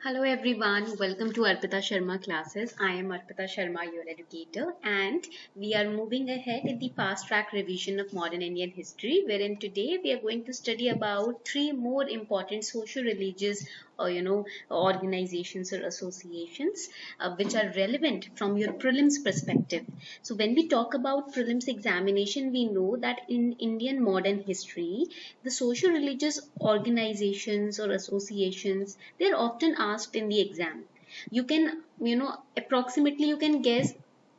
Hello everyone, welcome to Arpita Sharma classes. I am Arpita Sharma, your educator, and we are moving ahead in the fast track revision of modern Indian history, wherein today we are going to study about three more important social religious organizations or associations which are relevant from your prelims perspective. So when we talk about prelims examination, we know that in Indian modern history, the social religious organizations or associations, they're often asked in the exam. You can, approximately you can guess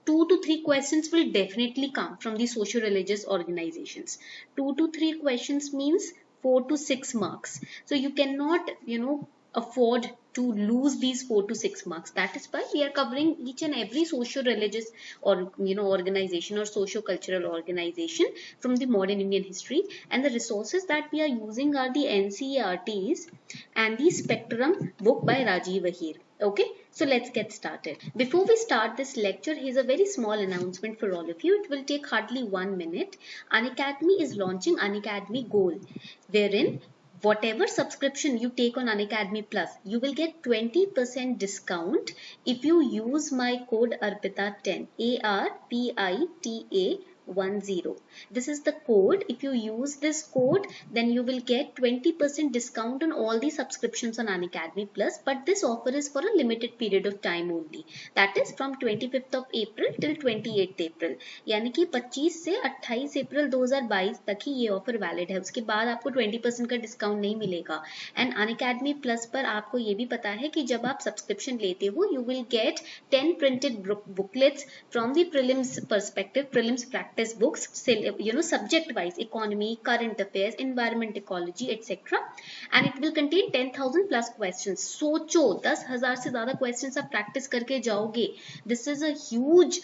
2 to 3 questions will definitely come from the social religious organizations. 2 to 3 questions means 4 to 6 marks. So you cannot, afford to lose these 4 to 6 marks. That is why we are covering each and every social religious or organization or socio cultural organization from the modern Indian history, and the resources that we are using are the NCERTs and the Spectrum book by Rajiv Ahir. Okay, so let's get started. Before we start this lecture, here's a very small announcement for all of you. It will take hardly 1 minute. Unacademy is launching Unacademy Gold, wherein whatever subscription you take on Unacademy Plus, you will get 20% discount if you use my code ARPITA10, ARPITA10. This is the code. If you use this code, then you will get 20% discount on all the subscriptions on Unacademy Plus. But this offer is for a limited period of time only. That is from 25th of April till 28th April. यानी कि 25 से 28 अप्रैल 2022 तक ही ये offer valid है. उसके बाद आपको 20% का डिस्काउंट नहीं मिलेगा. एंड अनअकैडमी प्लस पर आपको ये भी पता है कि जब आप सब्सक्रिप्शन लेते हो, you will get 10 printed booklets from the prelims perspective, prelims practice books, subject wise, economy, current affairs, environment, ecology, etc. and it will contain 10,000 plus questions. सोचो 10,000 से ज्यादा questions आप practice करके जाओगे. This is a huge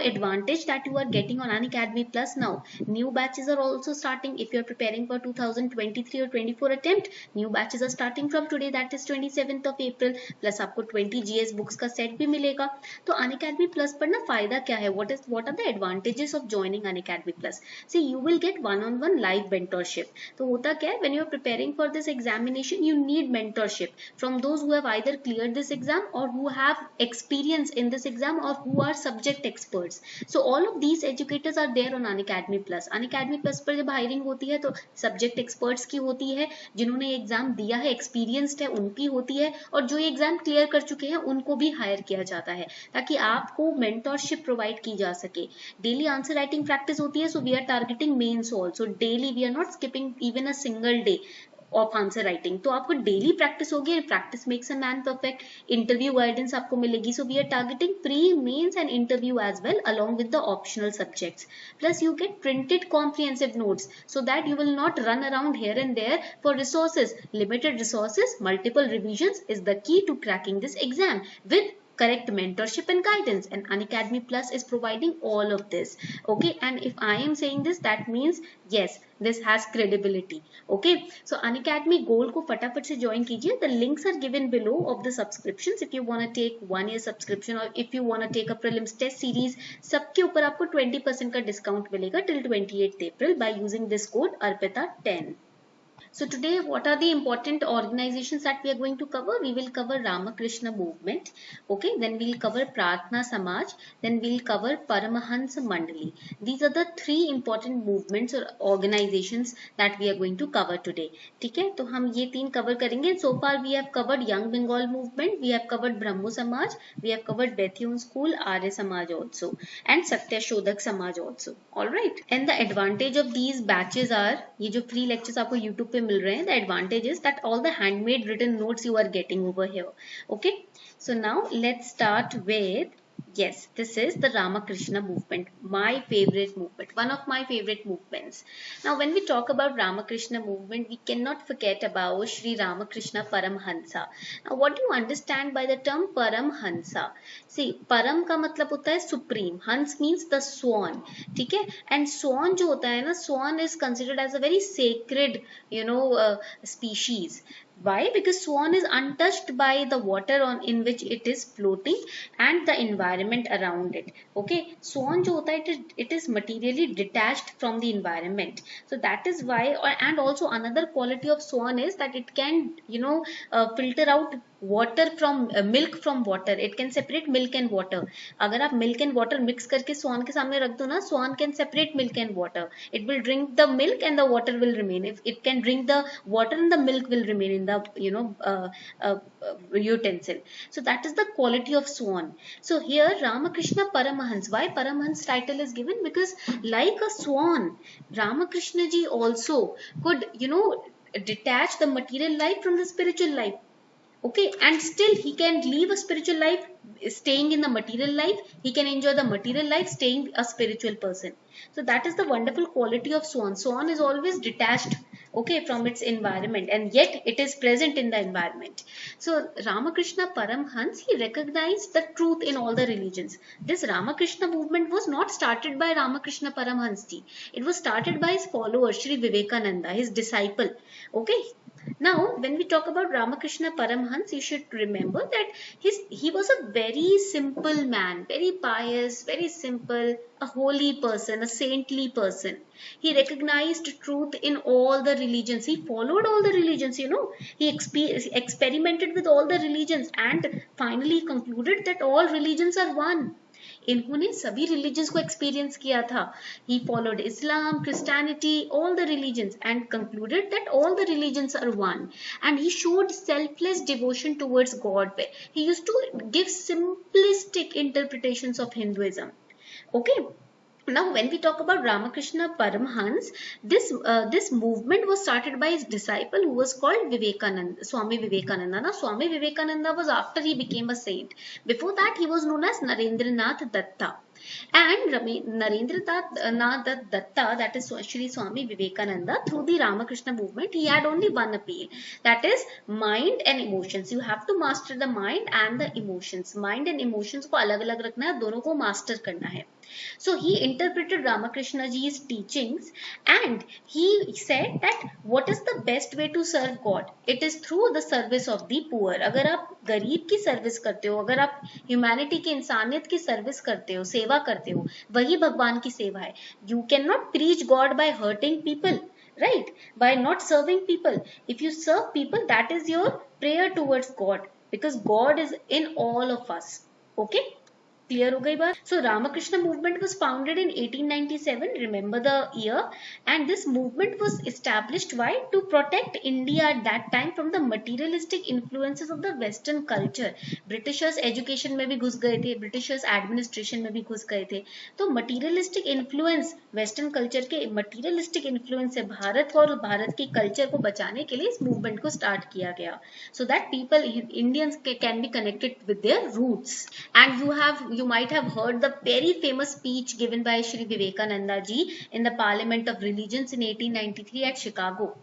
advantage that you are getting on Unacademy Plus now. New batches are also starting. If you are preparing for 2023 or 24 attempt, new batches are starting from today, that is 27th of April. Plus आपको 20 GS books का set भी मिलेगा. तो Unacademy Plus पर ना फायदा क्या है? What are the advantages of joining Unacademy Plus? See, you will get one-on-one live mentorship. तो होता क्या है? When you are preparing for this examination, you need mentorship from those who have either cleared this exam or who have experience in this exam or who are subject experts. So all of these educators are there on Unacademy Plus. Unacademy Plus पर जब hiring होती है तो subject experts की होती है, जिन्होंने exam दिया है, experienced है, उनकी होती है, और जो ये एग्जाम क्लियर कर चुके हैं उनको भी हायर किया जाता है ताकि आपको मेंटरशिप प्रोवाइड की जा सके. डेली आंसर राइटिंग प्रैक्टिस होती है, so we are targeting mains also. Daily we are not skipping even a single day of answer writing. तो आपको डेली प्रैक्टिस होगी. Practice makes a man perfect. Interview guidance आपको मिलेगी. So we are targeting pre, mains and interview as well along with the optional subjects. Plus you get printed comprehensive notes so that you will not run around here and there for resources. Limited resources, multiple revisions is the key to cracking this exam with correct mentorship and guidance, and Unacademy Plus is providing all of this. Okay, and if I am saying this, that means yes, this has credibility. Okay, so Unacademy Gold को फटाफट से join कीजिए. The links are given below of the subscriptions. If you want to take 1 year subscription or if you want to take a prelims test series, सबके ऊपर आपको 20% का discount मिलेगा till 28th April by using this code ARPITA10. So today, what are the important organizations that we are going to cover? We will cover Ramakrishna movement. Okay, then we'll cover Prarthana Samaj. Then we'll cover Paramahansa Mandali. These are the three important movements or organizations that we are going to cover today. ठीक है, तो हम ये तीन cover करेंगे. So far we have covered Young Bengal movement, we have covered Brahmo Samaj, we have covered Bethune School, Arya Samaj also, and Satya Shodhak Samaj also. All right. And the advantage of these batches are, ये जो free lectures आपको YouTube पे मिल रहे हैं, the advantage is that all the handmade written notes you are getting over here. Okay, so now let's start with, yes, this is the Ramakrishna movement, my favorite movement, one of my favorite movements. Now when we talk about Ramakrishna movement, we cannot forget about Sri Ramakrishna Paramhansa. Now what do you understand by the term Paramhansa? See, Param का मतलब होता है supreme, Hans means the swan. ठीक है, and swan जो होता है ना, swan is considered as a very sacred species. Why? Because swan is untouched by the water on in which it is floating and the environment around it. Okay, swan जो होता है, it is materially detached from the environment. So that is why, and also another quality of swan is that it can filter out water from milk from water. It can separate milk and water. अगर आप milk and water mix करके swan के सामने रख दो ना, swan can separate milk and water. It will drink the milk and the water will remain. If it can drink the water and the milk will remain in the utensil. So that is the quality of swan. So here Ramakrishna Paramahans. Why Paramahans title is given? Because like a swan, Ramakrishna ji also could detach the material life from the spiritual life. Okay, and still he can live a spiritual life staying in the material life. He can enjoy the material life staying a spiritual person. So that is the wonderful quality of swan. Swan is always detached, okay, from its environment, and yet it is present in the environment. So Ramakrishna Paramhans, he recognized the truth in all the religions. This Ramakrishna movement was not started by Ramakrishna Paramhans ji. It was started by his follower Sri Vivekananda, his disciple. Okay. Now, when we talk about Ramakrishna Paramhans, you should remember that he was a very simple man, very pious, very simple, a holy person, a saintly person. He recognized truth in all the religions. He followed all the religions, He experimented with all the religions and finally concluded that all religions are one. इन्होंने सभी religions को experience किया था. He followed Islam, Christianity, all the religions and concluded that all the religions are one. And he showed selfless devotion towards God. He used to give simplistic interpretations of Hinduism. Okay. Now, when we talk about Ramakrishna Paramhans, this movement was started by his disciple who was called Vivekananda, Swami Vivekananda. Now, Swami Vivekananda was after he became a saint. Before that, he was known as Narendranath Datta. And Narendranath Datta, that is Shri Swami Vivekananda, through the Ramakrishna movement, he had only one appeal, that is mind and emotions. You have to master the mind and the emotions. Mind and emotions को अलग अलग रखना है, दोनों को master करना है. So he interpreted Ramakrishna ji's teachings and he said that what is the best way to serve God? It is through the service of the poor. अगर आप गरीब की सर्विस करते हो, अगर आप ह्यूमैनिटी की, इंसानियत की सर्विस करते हो, सेवा करते हो, वही भगवान की सेवा है. You cannot preach God by hurting people, right? By not serving people. If you serve people, that is your prayer towards God, because God is in all of us. Okay? Clear हो गई बात. So Ramakrishna movement was founded in 1897. Remember the year. And this movement was established why? To protect India at that time from the materialistic influences of the Western culture. Britishers education में भी घुस गए थे, Britishers administration में भी घुस गए थे. तो materialistic influence, Western culture के materialistic influence से भारत और भारत की culture को बचाने के लिए इस movement को start किया गया. So that people, Indians can be connected with their roots. And you might have heard the very famous speech given by Shri Vivekananda ji in the Parliament of Religions in 1893 at Chicago.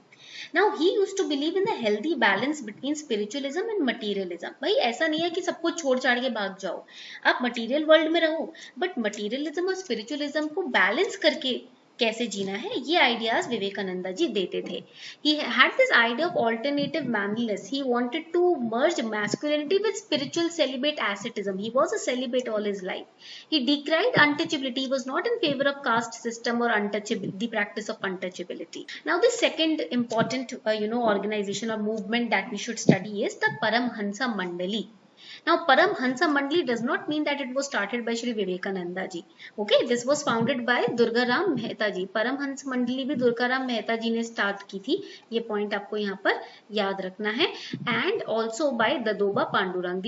Now he used to believe in the healthy balance between spiritualism and materialism. भाई ऐसा नहीं है कि सब कुछ छोड़ छाड़ के भाग जाओ, आप मटीरियल वर्ल्ड में रहो, बट मटीरियलिज्म और स्पिरिचुअलिज्म को बैलेंस करके कैसे जीना है, ये आइडियाज विवेकानंदा जी देते थे. He had this idea of alternative manliness. He wanted to merge masculinity with spiritual celibate asceticism. He was a celibate all his life. He decried untouchability. He was not in favor of caste system or the practice of untouchability. Now the second important organization or movement that we should study is the Paramhansa Mandali. Now Paramhansa Mandali does not mean that it was started by Shri Vivekananda ji. Okay, this was founded by Durgaram Mehta ji. Paramhansa Mandali भी Durgaram Mehta ji ने start की थी. ये point आपको यहाँ पर याद रखना है. And also by Dadoba Pandurang.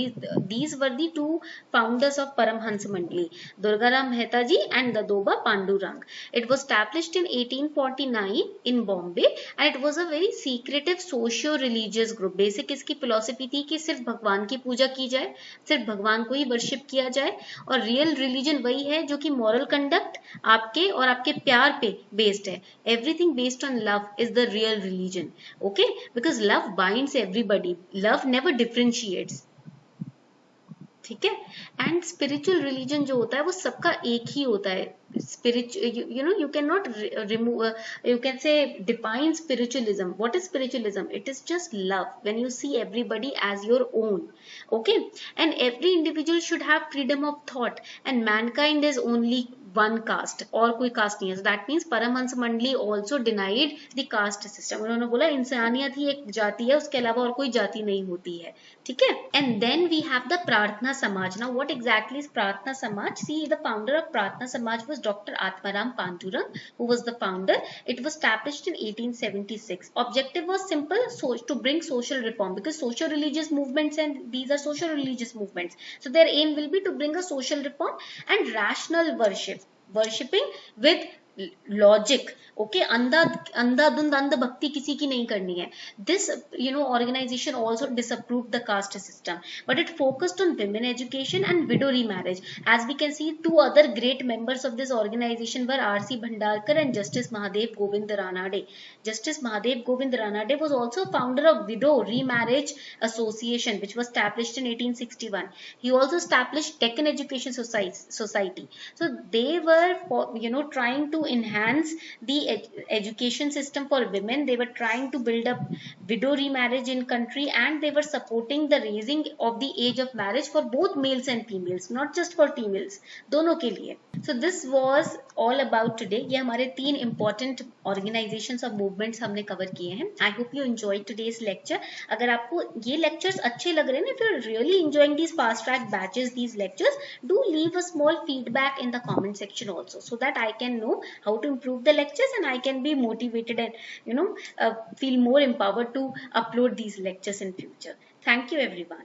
These were the two founders of Paramhansa Mandali, Durgaram Mehta ji and Dadoba Pandurang. It was established in 1849 in Bombay and it was a very secretive socio-religious group. Basic इसकी philosophy थी कि सिर्फ भगवान की पूजा की जाए, सिर्फ भगवान को ही वर्शिप किया जाए, और रियल रिलीजन वही है जो कि मॉरल कंडक्ट आपके और आपके प्यार पे बेस्ड है. Everything based on love is the real religion. Okay, because love binds everybody, love never differentiates. ठीक है. एंड स्पिरिचुअल रिलीजन जो होता है वो सबका एक ही होता है. spiritual, you cannot remove, you can say define spiritualism. What is spiritualism? It is just love, when you see everybody as your own. Okay, and every individual should have freedom of thought, and mankind is only one caste, और कोई cast नहीं है. So that means Paramhans मंडली also denied the caste system. उन्होंने बोला इंसानियत ही एक जाति है, उसके अलावा और कोई जाति नहीं होती है. ठीक है. And then we have the Prarthana Samaj. Now what exactly is Prarthana Samaj? See, the founder of Prarthana Samaj was Dr. Atmaram Pandurang, who was the founder. It was established in 1876. Objective was simple, so to bring social reform, because social religious movements, and these are social religious movements, so their aim will be to bring a social reform and rational worshipping with logic. Okay, अंधाधुंध अंध भक्ति किसी की नहीं करनी है. This organisation also disapprove the caste system, but it focused on women education and widow remarriage. As we can see, two other great members of this organisation were R.C. Bhandarkar and Justice Mahadev Govind Ranade. Justice Mahadev Govind Ranade was also founder of Widow Remarriage Association, which was established in 1861. He also established Deccan Education Society. So they were trying to enhance the education system for women. They were trying to build up widow remarriage in country, and they were supporting the raising of the age of marriage for both males and females, not just for females, दोनों के लिए. So this was all about today. ये हमारे 3 important organizations और movements हमने cover किए हैं. I hope you enjoyed today's lecture. अगर आपको ये lectures अच्छे लग रहे हैं, if you're really enjoying these fast track batches, these lectures, do leave a small feedback in the comment section also, so that I can know how to improve the lectures, and I can be motivated and feel more empowered to upload these lectures in future. Thank you everyone.